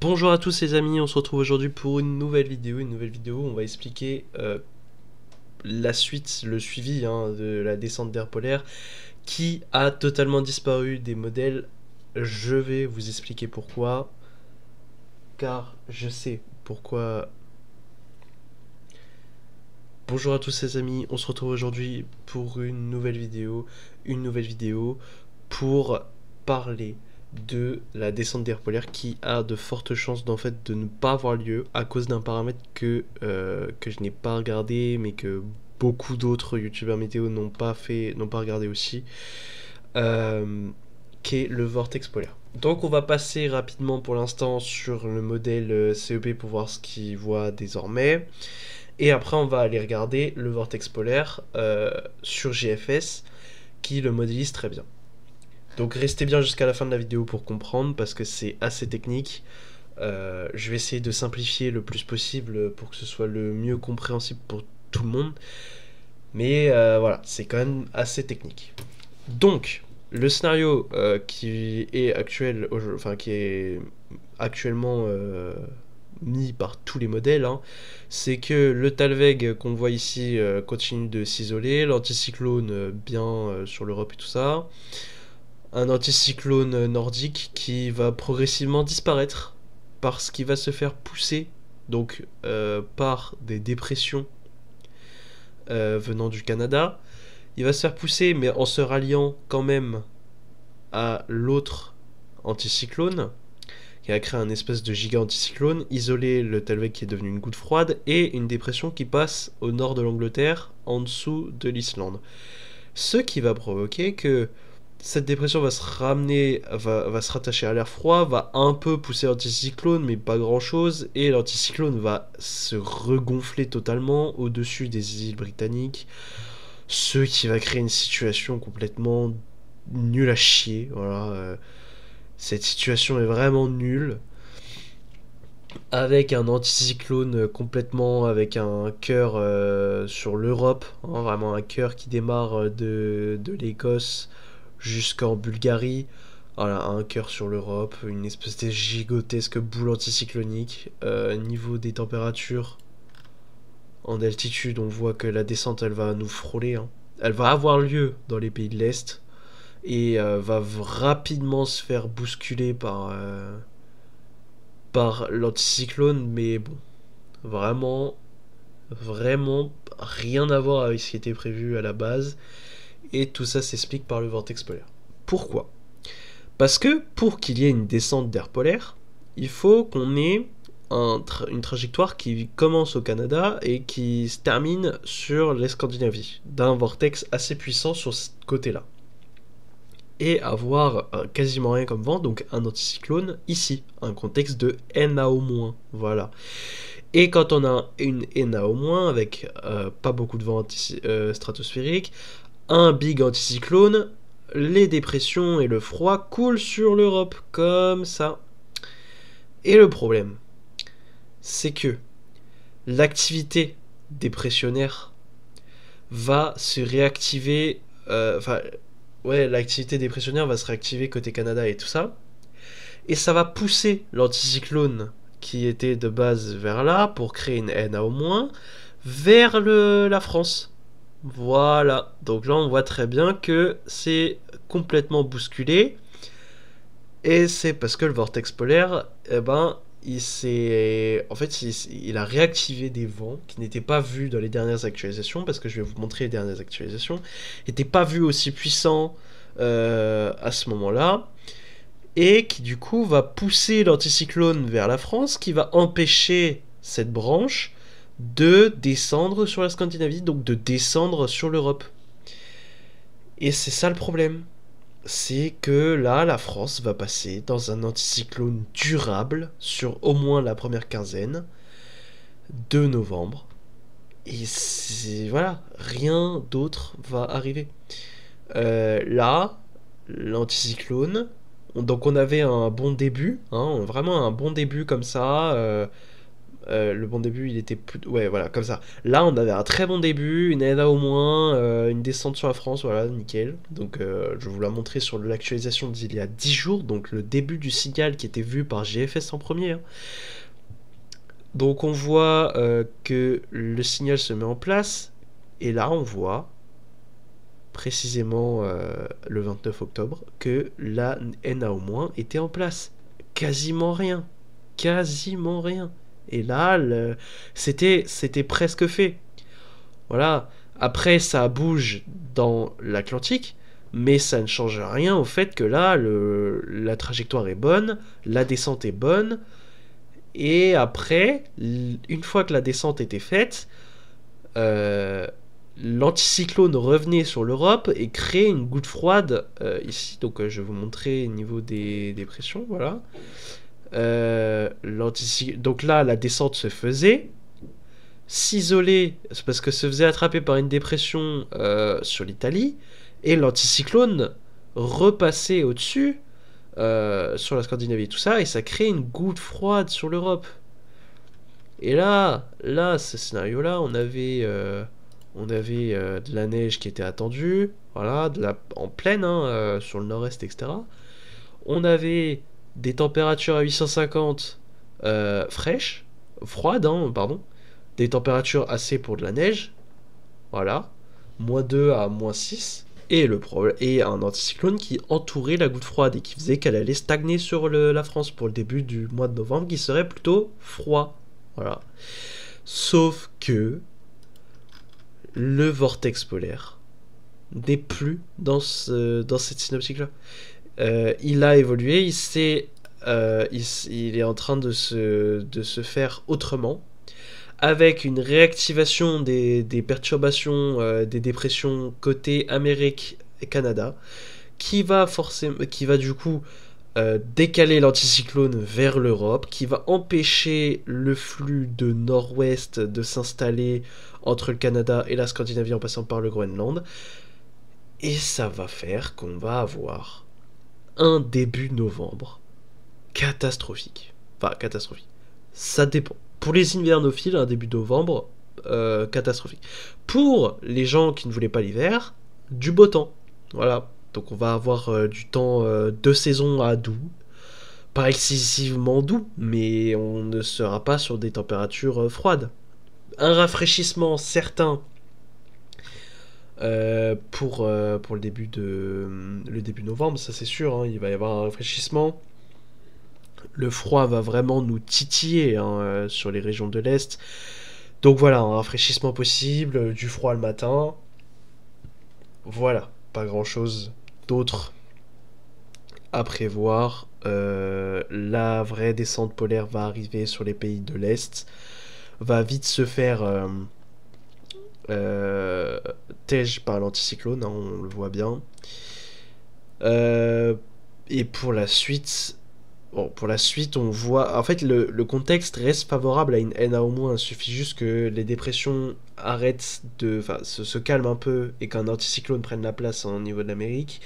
Bonjour à tous les amis, on se retrouve aujourd'hui pour une nouvelle vidéo. Où on va expliquer la suite, le suivi de la descente d'air polaire qui a totalement disparu des modèles. Je vais vous expliquer pourquoi, car je sais pourquoi. Bonjour à tous les amis, on se retrouve aujourd'hui pour une nouvelle vidéo pour parler de la descente d'air polaire qui a de fortes chances de ne pas avoir lieu à cause d'un paramètre que je n'ai pas regardé mais que beaucoup d'autres youtubeurs météo n'ont pas regardé aussi, euh, qui est le vortex polaire. Donc on va passer rapidement pour l'instant sur le modèle CEP pour voir ce qu'il voit désormais. Et après, on va aller regarder le vortex polaire sur GFS qui le modélise très bien. Donc restez bien jusqu'à la fin de la vidéo pour comprendre parce que c'est assez technique. Je vais essayer de simplifier le plus possible pour que ce soit le mieux compréhensible pour tout le monde. Mais voilà, c'est quand même assez technique. Donc, le scénario qui est actuellement mis par tous les modèles, c'est que le Talweg qu'on voit ici continue de s'isoler, l'anticyclone bien sur l'Europe et tout ça, un anticyclone nordique qui va progressivement disparaître parce qu'il va se faire pousser donc par des dépressions venant du Canada. Il va se faire pousser mais en se ralliant quand même à l'autre anticyclone qui a créé un espèce de giga anticyclone, isolé le Talweg qui est devenu une goutte froide et une dépression qui passe au nord de l'Angleterre en dessous de l'Islande. Ce qui va provoquer que cette dépression va se rattacher à l'air froid, va un peu pousser l'anticyclone, mais pas grand chose, et l'anticyclone va se regonfler totalement au-dessus des îles britanniques, ce qui va créer une situation complètement nulle à chier. Voilà, cette situation est vraiment nulle. Avec un anticyclone complètement avec un cœur sur l'Europe, vraiment un cœur qui démarre de l'Écosse jusqu'en Bulgarie. Voilà, un cœur sur l'Europe, une espèce de gigantesque boule anticyclonique. Niveau des températures en altitude, on voit que la descente elle va nous frôler. Elle va avoir lieu dans les pays de l'Est et va rapidement se faire bousculer par l'anticyclone, mais bon, vraiment, vraiment rien à voir avec ce qui était prévu à la base, et tout ça s'explique par le vortex polaire. Pourquoi? Parce que pour qu'il y ait une descente d'air polaire, il faut qu'on ait une trajectoire qui commence au Canada et qui se termine sur les Scandinavies, d'un vortex assez puissant sur ce côté-là. Et avoir quasiment rien comme vent, donc un anticyclone ici, un contexte de NAO-, voilà. Et quand on a une NAO-, avec pas beaucoup de vent stratosphérique, un big anticyclone, les dépressions et le froid coulent sur l'Europe, comme ça. Et le problème, c'est que l'activité dépressionnaire va se réactiver, l'activité dépressionnaire va se réactiver côté Canada et tout ça, et ça va pousser l'anticyclone qui était de base vers là pour créer une NA vers la France. Voilà, donc là on voit très bien que c'est complètement bousculé, et c'est parce que le vortex polaire, il a réactivé des vents qui n'étaient pas vus dans les dernières actualisations, parce que je vais vous montrer les dernières actualisations, n'étaient pas vus aussi puissants à ce moment-là, et qui du coup va pousser l'anticyclone vers la France, qui va empêcher cette branche de descendre sur la Scandinavie, donc de descendre sur l'Europe. Et c'est ça le problème. C'est que là, la France va passer dans un anticyclone durable sur au moins la première quinzaine de novembre. Et voilà, rien d'autre va arriver. Là, l'anticyclone, donc on avait un bon début, vraiment un bon début comme ça, Le bon début, il était plus... Ouais, voilà, comme ça. Là, on avait un très bon début, une NA au moins, une descente sur la France, voilà, nickel. Donc, je vous l'ai montré sur l'actualisation d'il y a 10 jours, donc le début du signal qui était vu par GFS en premier. Hein. Donc, on voit que le signal se met en place, et là, on voit précisément le 29 octobre que la NA au moins était en place. Quasiment rien. Quasiment rien. Et là, c'était presque fait. Voilà. Après, ça bouge dans l'Atlantique, mais ça ne change rien au fait que là, la trajectoire est bonne, la descente est bonne, et après, une fois que la descente était faite, euh, l'anticyclone revenait sur l'Europe et créait une goutte froide ici. Donc, je vais vous montrer au niveau des pressions, voilà. Donc là, la descente se faisait. S'isoler, c'est parce que se faisait attraper par une dépression sur l'Italie. Et l'anticyclone repassait au-dessus sur la Scandinavie, tout ça. Et ça crée une goutte froide sur l'Europe. Et là, ce scénario-là, on avait de la neige qui était attendue. Voilà, en pleine, hein, sur le nord-est, etc. On avait des températures à 850 fraîches, froides, hein, pardon, des températures assez pour de la neige, voilà, -2 à -6, et un anticyclone qui entourait la goutte froide et qui faisait qu'elle allait stagner sur la France pour le début du mois de novembre, qui serait plutôt froid, voilà. Sauf que le vortex polaire n'est plus dans cette synoptique-là. Il a évolué, il est en train de se faire autrement, avec une réactivation des perturbations, des dépressions côté Amérique et Canada, qui va du coup décaler l'anticyclone vers l'Europe, qui va empêcher le flux de nord-ouest de s'installer entre le Canada et la Scandinavie en passant par le Groenland. Et ça va faire qu'on va avoir un début novembre catastrophique. Enfin, catastrophique. Ça dépend. Pour les hivernophiles, un début novembre catastrophique. Pour les gens qui ne voulaient pas l'hiver, du beau temps. Voilà. Donc on va avoir du temps de saison à doux. Pas excessivement doux, mais on ne sera pas sur des températures froides. Un rafraîchissement certain pour le début novembre, ça c'est sûr, hein, il va y avoir un rafraîchissement. Le froid va vraiment nous titiller hein, sur les régions de l'Est. Donc voilà, un rafraîchissement possible, du froid le matin. Voilà, pas grand chose d'autre à prévoir. La vraie descente polaire va arriver sur les pays de l'Est. Va vite se faire tège par l'anticyclone, hein, on le voit bien. Et pour la suite, on voit. En fait, le contexte reste favorable à une NA au moins. Il suffit juste que les dépressions arrêtent enfin, se calment un peu et qu'un anticyclone prenne la place au niveau de l'Amérique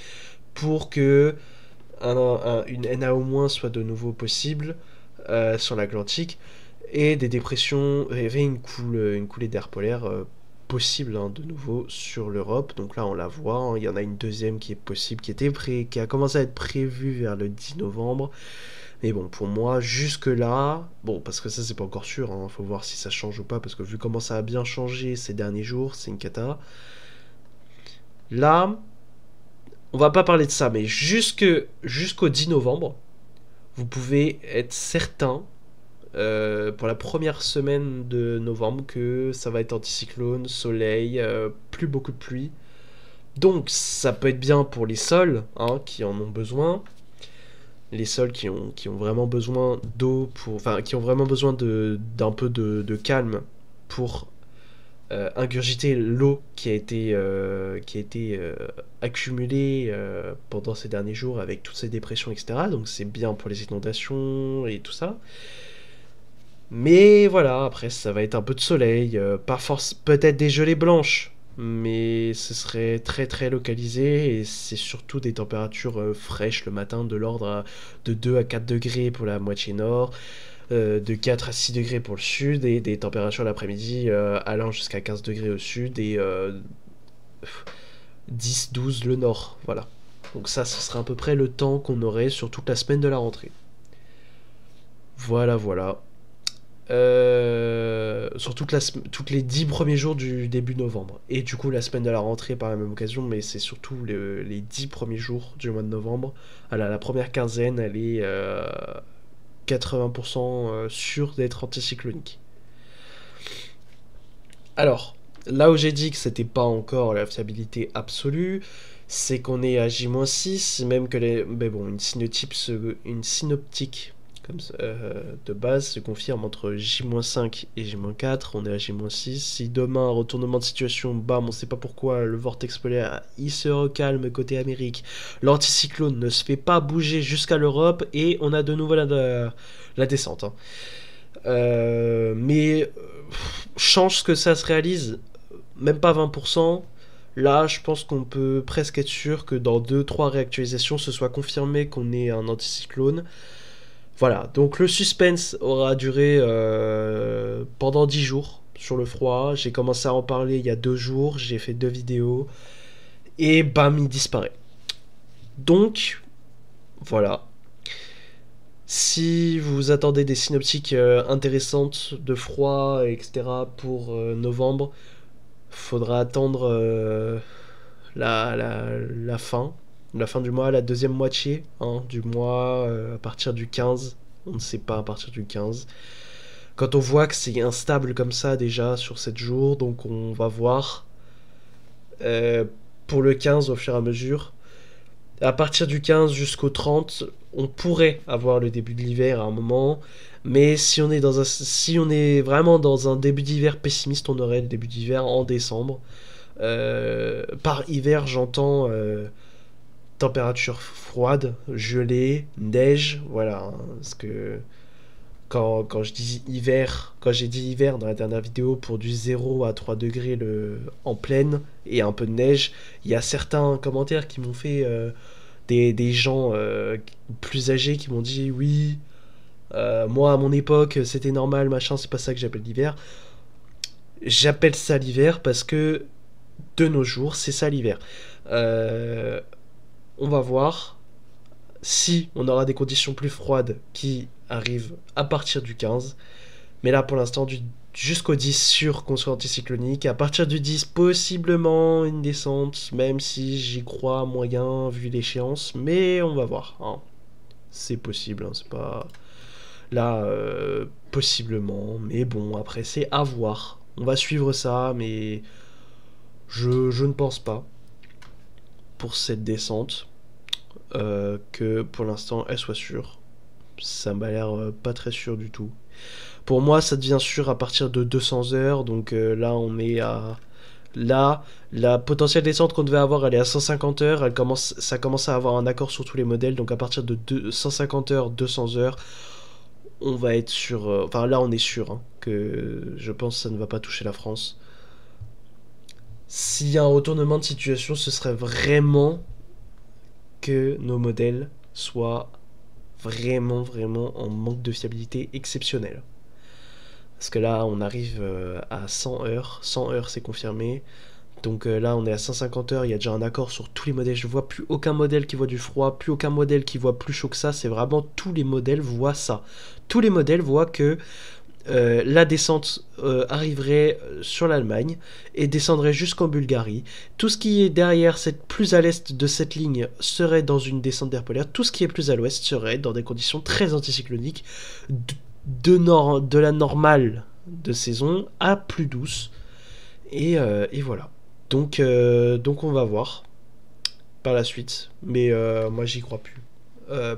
pour que une NA au moins soit de nouveau possible sur l'Atlantique et des dépressions et une coulée d'air polaire possible hein, de nouveau sur l'Europe. Donc là on la voit, hein, il y en a une deuxième qui est possible, qui a commencé à être prévue vers le 10 novembre. Mais bon, pour moi, jusque là, bon, parce que ça c'est pas encore sûr, hein, faut voir si ça change ou pas, parce que vu comment ça a bien changé ces derniers jours, c'est une cata. Là, on va pas parler de ça, mais jusqu'au 10 novembre, vous pouvez être certain pour la première semaine de novembre que ça va être anticyclone, soleil, plus beaucoup de pluie. Donc ça peut être bien pour les sols hein, qui en ont besoin. Les sols qui ont vraiment besoin d'eau, enfin qui ont vraiment besoin d'un peu de calme pour ingurgiter l'eau qui a été accumulée pendant ces derniers jours avec toutes ces dépressions, etc. Donc c'est bien pour les inondations et tout ça. Mais voilà, après ça va être un peu de soleil, pas force, peut-être des gelées blanches, mais ce serait très très localisé et c'est surtout des températures fraîches le matin de l'ordre de 2 à 4 degrés pour la moitié nord, de 4 à 6 degrés pour le sud et des températures l'après-midi allant jusqu'à 15 degrés au sud et 10-12 le nord. Voilà. Donc ça, ce serait à peu près le temps qu'on aurait sur toute la semaine de la rentrée. Voilà, voilà. Sur toutes les 10 premiers jours du début novembre. Et du coup, la semaine de la rentrée par la même occasion, mais c'est surtout les 10 premiers jours du mois de novembre. Alors, la première quinzaine, elle est 80% sûre d'être anticyclonique. Alors, là où j'ai dit que c'était pas encore la fiabilité absolue, c'est qu'on est à J-6, même que mais bon, une synoptique comme ça, de base se confirme entre J-5 et J-4, on est à J-6. Si demain, retournement de situation, bam, on sait pas pourquoi, le vortex polaire, il se recalme côté Amérique, l'anticyclone ne se fait pas bouger jusqu'à l'Europe, et on a de nouveau la descente. Hein. Mais chance que ça se réalise, même pas 20%. Là, je pense qu'on peut presque être sûr que dans 2-3 réactualisations, ce soit confirmé qu'on ait un anticyclone. Voilà, donc le suspense aura duré pendant 10 jours sur le froid. J'ai commencé à en parler il y a 2 jours, j'ai fait 2 vidéos, et bam, il disparaît. Donc, voilà. Si vous attendez des synoptiques intéressantes de froid, etc. pour novembre, faudra attendre la fin. La fin du mois, la deuxième moitié du mois, à partir du 15. On ne sait pas à partir du 15. Quand on voit que c'est instable comme ça déjà sur 7 jours, donc on va voir euh, pour le 15 au fur et à mesure. À partir du 15 jusqu'au 30, on pourrait avoir le début de l'hiver à un moment, mais si on est vraiment dans un début d'hiver pessimiste, on aurait le début d'hiver en décembre. Par hiver, j'entends température froide, gelée, neige, voilà. Hein, parce que quand je dis hiver, quand j'ai dit hiver dans la dernière vidéo pour du 0 à 3 degrés en pleine et un peu de neige, il y a certains commentaires qui m'ont fait des gens plus âgés qui m'ont dit oui, moi à mon époque c'était normal, machin, c'est pas ça que j'appelle l'hiver. J'appelle ça l'hiver parce que de nos jours c'est ça l'hiver. Euh, on va voir si on aura des conditions plus froides qui arrivent à partir du 15. Mais là, pour l'instant, jusqu'au 10 sûr qu'on soit anticyclonique. À partir du 10, possiblement une descente, même si j'y crois moyen vu l'échéance. Mais on va voir. Hein. C'est possible, hein, c'est pas... Là, possiblement. Mais bon, après, c'est à voir. On va suivre ça, mais je ne pense pas, pour cette descente, que pour l'instant, elle soit sûre. Ça m'a l'air pas très sûr du tout. Pour moi, ça devient sûr à partir de 200 heures. Donc là, on est à... Là, la potentielle descente qu'on devait avoir, elle est à 150 heures. Ça commence à avoir un accord sur tous les modèles. Donc à partir de 150 heures, 200 heures, on va être sûr... Enfin là, on est sûr hein, que je pense que ça ne va pas toucher la France. S'il y a un retournement de situation, ce serait vraiment que nos modèles soient vraiment, vraiment en manque de fiabilité exceptionnelle. Parce que là, on arrive à 100 heures. 100 heures, c'est confirmé. Donc là, on est à 150 heures. Il y a déjà un accord sur tous les modèles. Je ne vois plus aucun modèle qui voit du froid, plus aucun modèle qui voit plus chaud que ça. C'est vraiment tous les modèles voient ça. Tous les modèles voient que la descente arriverait sur l'Allemagne et descendrait jusqu'en Bulgarie. Tout ce qui est derrière, plus à l'est de cette ligne, serait dans une descente d'air polaire. Tout ce qui est plus à l'ouest serait dans des conditions très anticycloniques, de la normale de saison à plus douce. Et voilà. Donc on va voir par la suite. Mais moi, j'y crois plus.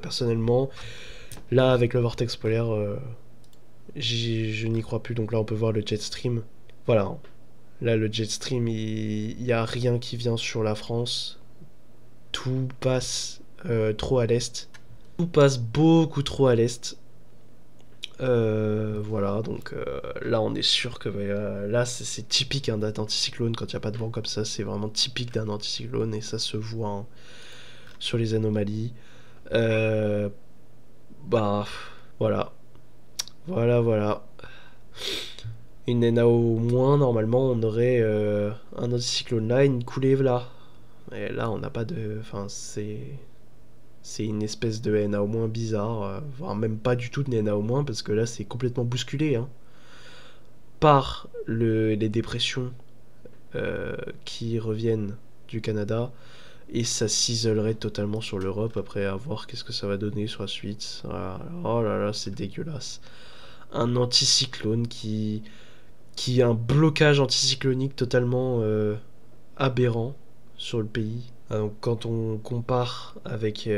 Personnellement, là, avec le vortex polaire... je n'y crois plus, donc là on peut voir le jet stream. Voilà, là le jet stream, il n'y a rien qui vient sur la France. Tout passe trop à l'est. Tout passe beaucoup trop à l'est. Voilà, donc là on est sûr que là c'est typique d'un anticyclone. Quand il n'y a pas de vent comme ça, c'est vraiment typique d'un anticyclone et ça se voit hein, sur les anomalies. Bah voilà. Voilà, voilà. Une NAO moins, normalement, on aurait un anticyclone là, une coulée là. Et là, on n'a pas de. Enfin, c'est une espèce de NAO moins bizarre, voire même pas du tout de NAO moins, parce que là, c'est complètement bousculé hein, par les dépressions qui reviennent du Canada. Et ça s'isolerait totalement sur l'Europe après à voir qu'est-ce que ça va donner sur la suite. Voilà. Oh là là, c'est dégueulasse. Un anticyclone qui a un blocage anticyclonique totalement aberrant sur le pays. Donc, quand on compare avec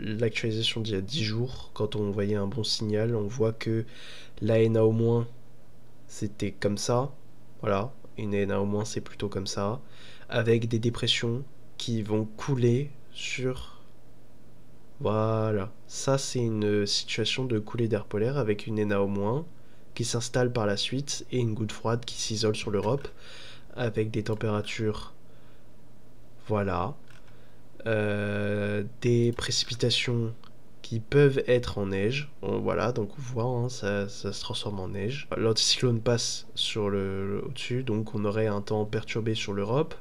l'actualisation d'il y a 10 jours, quand on voyait un bon signal, on voit que l'ANA au moins c'était comme ça. Voilà, une ANA au moins c'est plutôt comme ça. Avec des dépressions qui vont couler sur. Voilà, ça c'est une situation de coulée d'air polaire avec une ENA au moins qui s'installe par la suite et une goutte froide qui s'isole sur l'Europe avec des températures, voilà, des précipitations qui peuvent être en neige. Voilà, donc on voit, hein, ça se transforme en neige. L'anticyclone passe sur au-dessus, donc on aurait un temps perturbé sur l'Europe,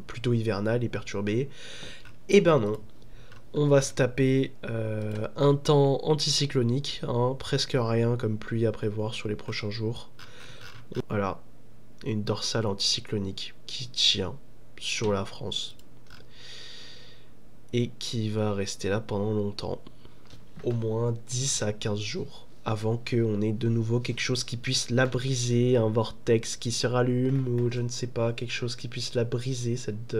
plutôt hivernal et perturbé. Eh ben non, on va se taper un temps anticyclonique, hein, presque rien comme pluie à prévoir sur les prochains jours. Voilà, une dorsale anticyclonique qui tient sur la France et qui va rester là pendant longtemps, au moins 10 à 15 jours, avant qu'on ait de nouveau quelque chose qui puisse la briser, un vortex qui se rallume, ou je ne sais pas, quelque chose qui puisse la briser, cette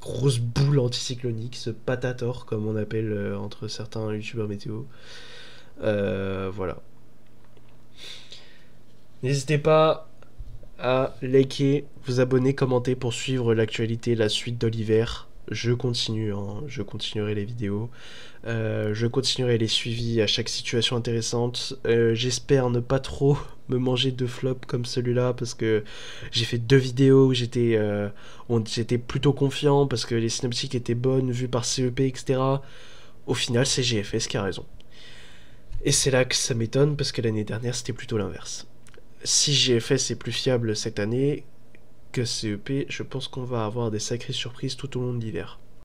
grosse boule anticyclonique, ce patator, comme on appelle entre certains youtubeurs météo. Voilà. N'hésitez pas à liker, vous abonner, commenter pour suivre l'actualité, la suite de l'hiver. Je continue, hein, je continuerai les vidéos. Je continuerai les suivis à chaque situation intéressante. J'espère ne pas trop me manger de flops comme celui-là parce que j'ai fait 2 vidéos où j'étais plutôt confiant parce que les synoptiques étaient bonnes vues par CEP, etc. Au final, c'est GFS qui a raison. Et c'est là que ça m'étonne parce que l'année dernière, c'était plutôt l'inverse. Si GFS est plus fiable cette année que CEP, je pense qu'on va avoir des sacrées surprises tout au long de l'hiver.